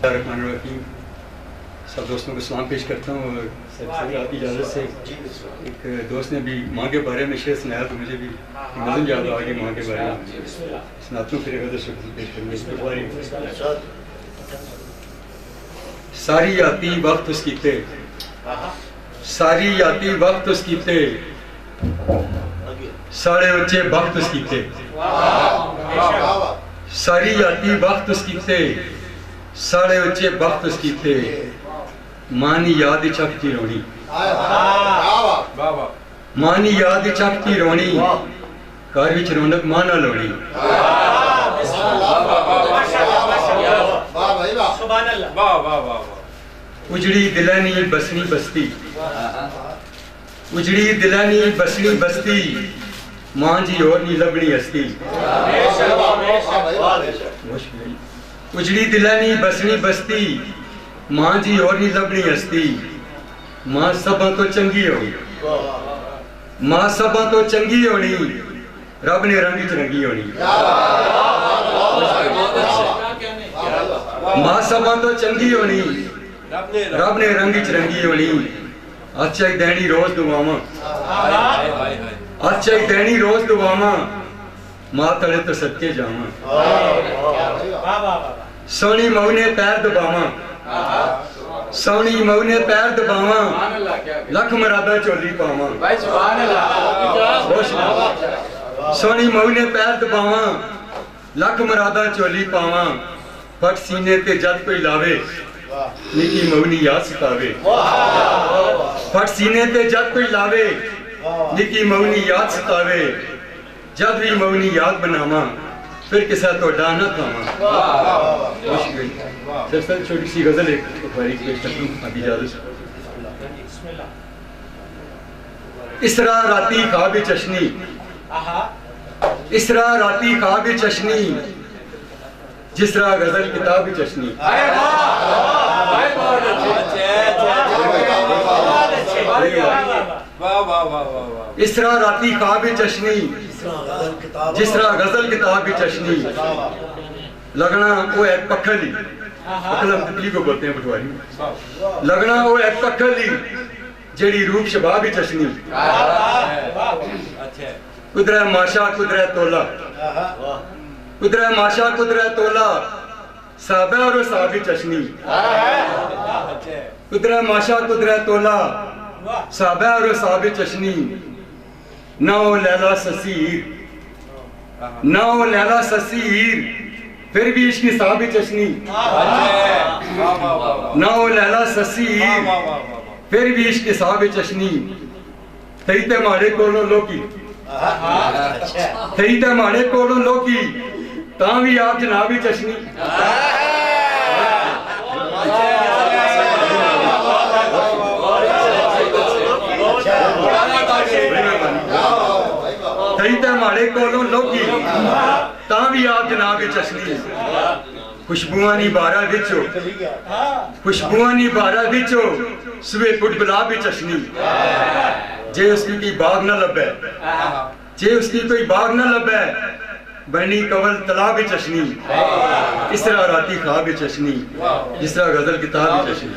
रहीम। सब दोस्तों को सलाम पेश करता हूँ और आपकी इजाज़त से एक दोस्त ने भी माँ के बारे में शेर सुनाया तो मुझे भी नज़म याद आ गई माँ के बारे में सुनाता हूँ। फिर गज़ल शुक्र पेश करूँगा। सारी आती वक्त उसकी ते, सारी आती वक्त उसकी ते, सारे उच्चे वक्त उसकी ते, सारी आती वक्त उसकी ते, सारे उच्चे वक्त उसकी थे। मानी याद चकती रोनी, मानी याद चकती रोनी, घर विच रौनक मां नाल होनी। उजड़ी दिलानी बसनी बस्ती, उजड़ी दिलानी बसनी बस्ती, मां जी और नी लबनी हस्ती। उजड़ी दिलानी बसनी बस्ती, मां जी और नी लबनी हस्ती। मां सबा तो चंगी होनी, मां सबा तो चंगी होनी, रब ने रंग च रंगी होनी। मां सबा तो चंगी होनी, रब ने रंग च रंगी होनी। अच्छा दैनी रोज दुआवां, अच्छा दैनी रोज दुआवां, मां तले तो सदके जावां। सोनी मऊ ने पैर दबावां, सोनी मऊ ने पैर दबावां, लख मरादा चोली पावां। सोनी मऊ ने पैर दबावां, लख मरादा चोली पावां। फट सीने ते जद कोई लावे, निकी मऊ नी याद सतावे। फट सीने ते जद कोई लावे, निकी मऊ नी याद सतावे। जद भी मऊ नी याद बनावा, फिर किसा तो डाना खावा। सर छोटी सी गजल एक बारी पेश करता हूं, अभी इजाजत। इसरा राती ख्वाब चशनी, इसरा राती ख्वाब चशनी, जिसरा गजल किताब चशनी। इसरा राती ख्वाब चशनी, जिसरा गजल किताब चशनी। लगना वो एक पखली, पखलम तितली को बोलते हैं पटवारी में। लगना वो एक पखली, जेड़ी रूप शबाब चशनी। कुदरा माशा कुदरा तोला, कुदरा माशा कुदरा तोला, साबे और साबी चशनी। कुदरा माशा कुदरा तोला, साबे और साबी चशनी। नौ लैला ससीर, नौ लैला ससीर, फिर भी इश्क साबी चशनी। नौ लैला ससीर, फिर भी इश्क साबी चशनी। थई ते माड़े कोलों लोकी, थई ते माड़े कोलों लोकी, तां भी आप जनाबी चशनी। थई ते माड़े कोलों लोकी, तां भी आप जनाबी चशनी। खुशबुआं नी बारा विचो, खुशबुआं नी बारा विचो, सुबह कुट गुलाबी चशनी। जे उसकी कोई बाग न लभे, जे उसकी कोई बाग न लभे, बनी कवल तलाबी चशनी। इसरा राती ख्वाब चशनी, जिसरा गजल किताब चशनी।